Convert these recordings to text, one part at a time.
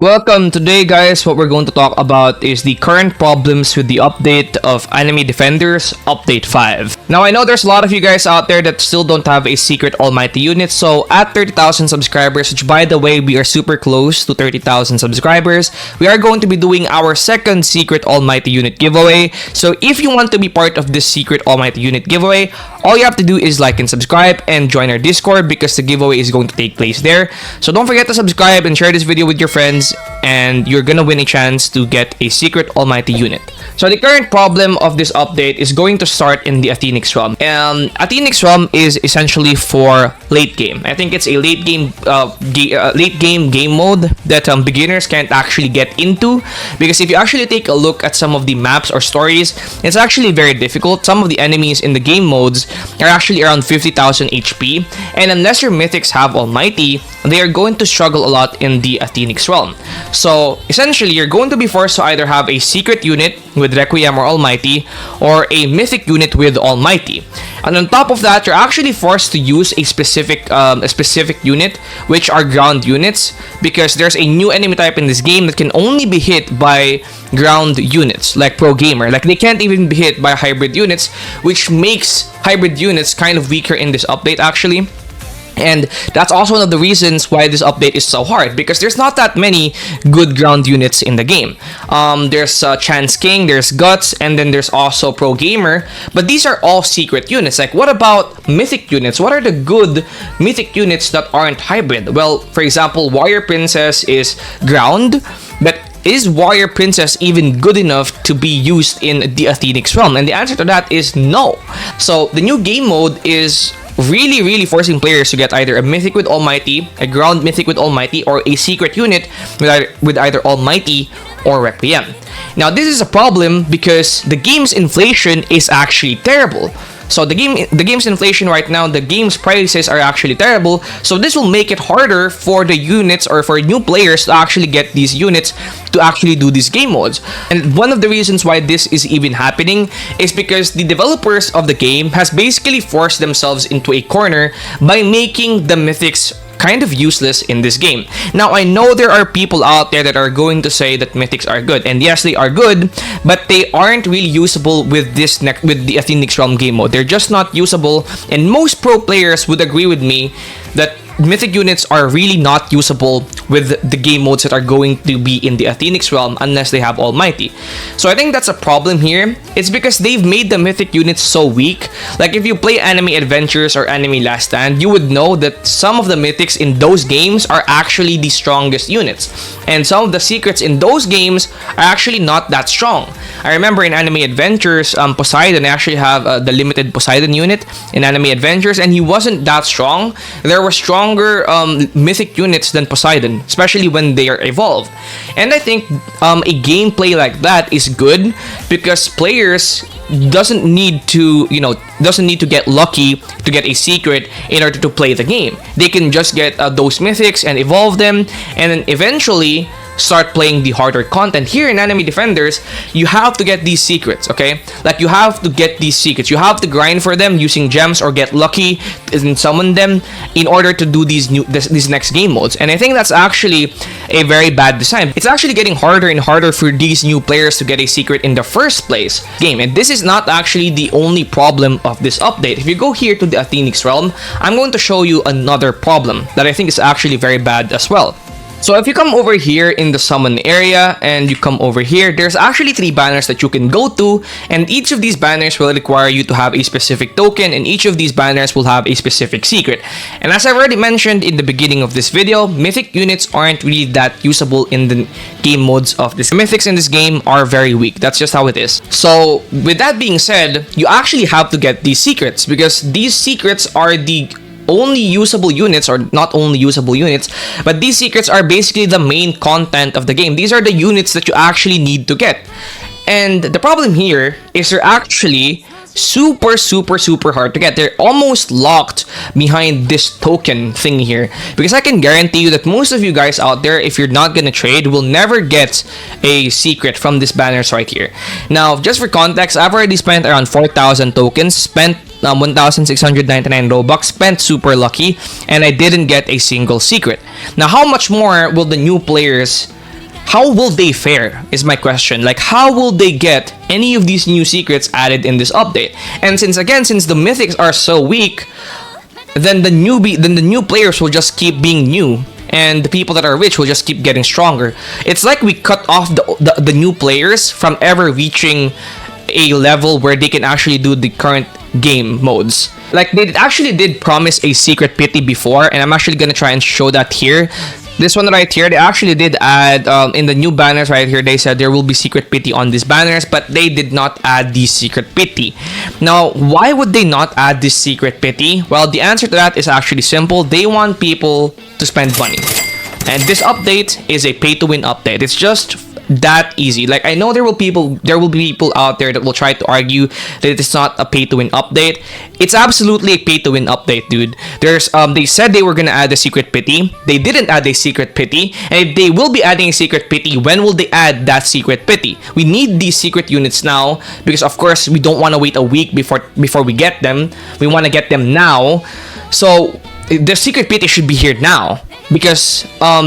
Welcome. Today, guys, what we're going to talk about is the current problems with the update of AnimeDefenders Update 5. Now, I know there's a lot of you guys out there that still don't have a secret almighty unit, so at 30,000 subscribers, which by the way, we are super close to 30,000 subscribers, we are going to be doing our second secret almighty unit giveaway. So if you want to be part of this secret almighty unit giveaway, all you have to do is like and subscribe and join our Discord because the giveaway is going to take place there. So don't forget to subscribe and share this video with your friends, and you're gonna win a chance to get a secret almighty unit. So the current problem of this update is going to start in the Athenic SW. Athenic SW is essentially for late game. I think it's a late game game mode that beginners can't actually get into, because if you actually take a look at some of the maps or stories, it's actually very difficult. Some of the enemies in the game modes are actually around 50,000 HP, and unless your mythics have almighty, they are going to struggle a lot in the Athenic realm. So essentially, you're going to be forced to either have a secret unit with Requiem or Almighty, or a mythic unit with Almighty. And on top of that, you're actually forced to use a specific unit, which are ground units, because there's a new enemy type in this game that can only be hit by ground units, like Pro Gamer. Like, they can't even be hit by hybrid units, which makes hybrid units kind of weaker in this update actually. And that's also one of the reasons why this update is so hard, because there's not that many good ground units in the game. There's Chance King, there's Guts, and then there's also Pro Gamer, but these are all secret units. Like, what about mythic units? What are the good mythic units that aren't hybrid? Well, for example, Warrior Princess is ground, but is Warrior Princess even good enough to be used in the Athenic realm? And the answer to that is no. So the new game mode is really forcing players to get either a mythic with almighty, a ground mythic with almighty, or a secret unit with either almighty or Requiem. Now, this is a problem because the game's inflation is actually terrible. So the game's inflation right now, the game's prices are actually terrible. So this will make it harder for the units, or for new players, to actually get these units to actually do these game modes. And one of the reasons why this is even happening is because the developers of the game has basically forced themselves into a corner by making the mythics kind of useless in this game. Now, I know there are people out there that are going to say that mythics are good, and yes, they are good, but they aren't really usable with the Athenic realm game mode. They're just not usable, and most pro players would agree with me that mythic units are really not usable with the game modes that are going to be in the Athenic realm unless they have almighty. So I think that's a problem here. It's because they've made the mythic units so weak. Like, if you play AnimeDefenders or Anime Last Stand, you would know that some of the mythics in those games are actually the strongest units, and some of the secrets in those games are actually not that strong. I remember in AnimeDefenders, Poseidon, I actually have the limited Poseidon unit in AnimeDefenders, and he wasn't that strong. There were stronger mythic units than Poseidon, especially when they are evolved. And I think a gameplay like that is good because players doesn't need to get lucky to get a secret in order to play the game. They can just get those mythics and evolve them, and then eventually start playing the harder content. Here in AnimeDefenders, you have to get these secrets, okay? Like, you have to get these secrets. You have to grind for them using gems or get lucky and summon them in order to do these next game modes. And I think that's actually a very bad design. It's actually getting harder and harder for these new players to get a secret in the first place game. And this is not actually the only problem of this update. If you go here to the Athenic realm, I'm going to show you another problem that I think is actually very bad as well. So if you come over here in the summon area and you come over here, there's actually 3 banners that you can go to, and each of these banners will require you to have a specific token, and each of these banners will have a specific secret. And as I've already mentioned in the beginning of this video, mythic units aren't really that usable in the game modes of this. Mythics in this game are very weak. That's just how it is. So with that being said, you actually have to get these secrets, because these secrets are the only usable units, or not only usable units, but these secrets are basically the main content of the game. These are the units that you actually need to get. And the problem here is they're actually super hard to get. They're almost locked behind this token thing here, because I can guarantee you that most of you guys out there, if you're not gonna trade, will never get a secret from these banners right here. Now, just for context, I've already spent around 4,000 tokens, spent 1,699 Robux, spent super lucky, and I didn't get a single secret. Now, how much more will the new players how will they fare is my question. Like, how will they get any of these new secrets added in this update? And since the mythics are so weak, then the new players will just keep being new, and the people that are rich will just keep getting stronger. It's like we cut off the new players from ever reaching a level where they can actually do the current game modes. Like, they actually did promise a secret pity before, and I'm actually gonna try and show that here. This one right here, they actually did add, in the new banners right here, they said there will be secret pity on these banners, but they did not add the secret pity. Now, why would they not add this secret pity? Well, the answer to that is actually simple. They want people to spend money. And this update is a pay-to-win update. It's just that easy. Like, I know there will be people out there that will try to argue that it's not a pay-to-win update. It's absolutely a pay-to-win update, dude. They said they were gonna add a secret pity. They didn't add a secret pity. And if they will be adding a secret pity, when will they add that secret pity? We need these secret units now, because of course we don't want to wait a week before we get them. We want to get them now. So the secret pity should be here now, because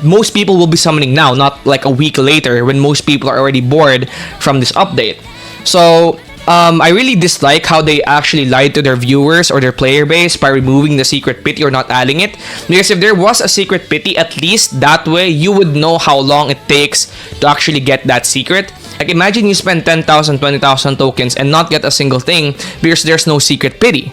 most people will be summoning now, not like a week later when most people are already bored from this update. So I really dislike how they actually lied to their viewers or their player base by removing the secret pity or not adding it. Because if there was a secret pity, at least that way you would know how long it takes to actually get that secret. Like, imagine you spend 10,000, 20,000 tokens and not get a single thing because there's no secret pity.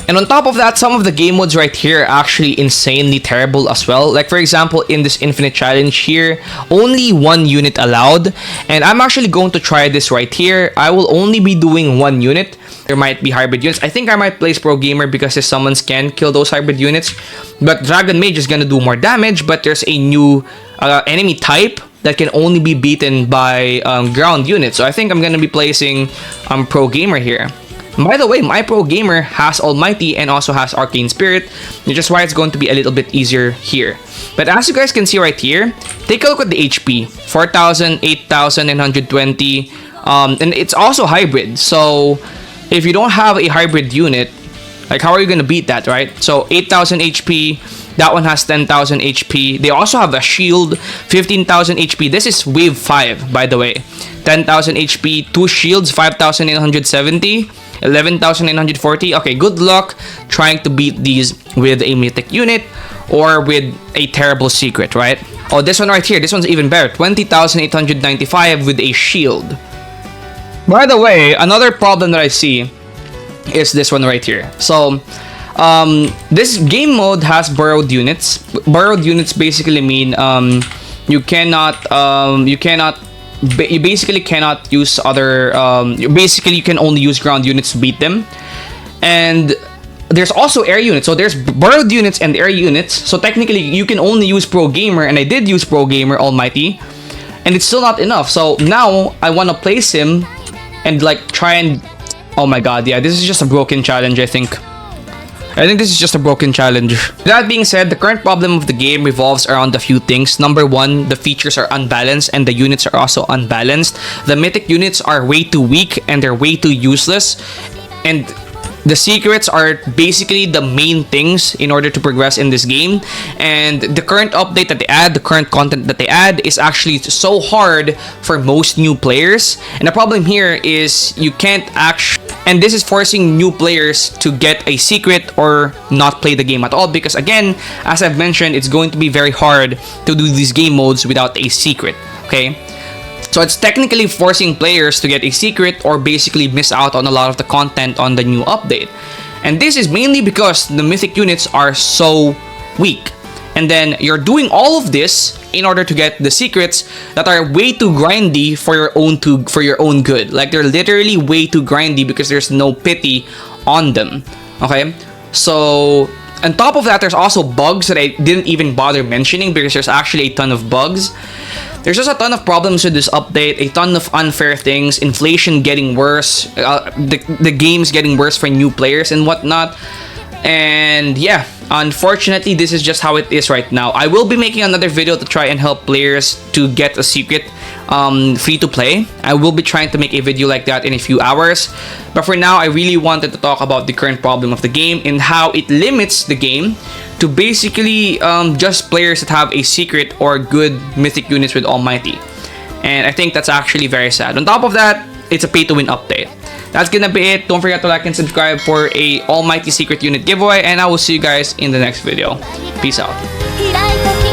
And on top of that, some of the game modes right here are actually insanely terrible as well. Like, for example, in this infinite challenge here, only one unit allowed. And I'm actually going to try this right here. I will only be doing one unit. There might be hybrid units. I think I might place Pro Gamer because his summons can kill those hybrid units. But Dragon Mage is gonna do more damage, but there's a new enemy type that can only be beaten by ground units. So I think I'm gonna be placing Pro Gamer here. By the way, my Pro Gamer has Almighty and also has Arcane Spirit, which is why it's going to be a little bit easier here. But as you guys can see right here, take a look at the HP. 4,000, 8,000, and 120. And it's also hybrid. So if you don't have a hybrid unit, like, how are you going to beat that, right? So 8,000 HP. That one has 10,000 HP. They also have a shield, 15,000 HP. This is wave 5, by the way. 10,000 HP, 2 shields, 5,870. 11,940. Okay, good luck trying to beat these with a mythic unit or with a terrible secret, right? Oh, this one right here, this one's even better. 20,895 with a shield. By the way, another problem that I see is this one right here. So this game mode has borrowed units. Borrowed units basically mean you basically cannot use other you can only use ground units to beat them. And there's also air units. So there's borrowed units and air units. So technically you can only use Pro Gamer, and I did use Pro Gamer Almighty, and it's still not enough. So now I want to place him and like try and, oh my god, yeah, this is just a broken challenge. I think this is just a broken challenge. That being said, the current problem of the game revolves around a few things. Number one, the features are unbalanced and the units are also unbalanced. The mythic units are way too weak and they're way too useless. And the secrets are basically the main things in order to progress in this game. And the current update that they add, the current content that they add is actually so hard for most new players. And the problem here is you can't actually... And this is forcing new players to get a secret or not play the game at all. Because again, as I've mentioned, it's going to be very hard to do these game modes without a secret. Okay? So it's technically forcing players to get a secret or basically miss out on a lot of the content on the new update. And this is mainly because the mythic units are so weak. And then you're doing all of this in order to get the secrets that are way too grindy for your own good. Like, they're literally way too grindy because there's no pity on them. Okay? So on top of that, there's also bugs that I didn't even bother mentioning because there's actually a ton of bugs. There's just a ton of problems with this update, a ton of unfair things, inflation getting worse, the game's getting worse for new players and whatnot. And yeah, unfortunately, this is just how it is right now. I will be making another video to try and help players to get a secret free to play. I will be trying to make a video like that in a few hours. But for now, I really wanted to talk about the current problem of the game and how it limits the game to basically just players that have a secret or good mythic units with Almighty. And I think that's actually very sad. On top of that, it's a pay-to-win update. That's gonna be it. Don't forget to like and subscribe for a almighty secret unit giveaway, and I will see you guys in the next video. Peace out.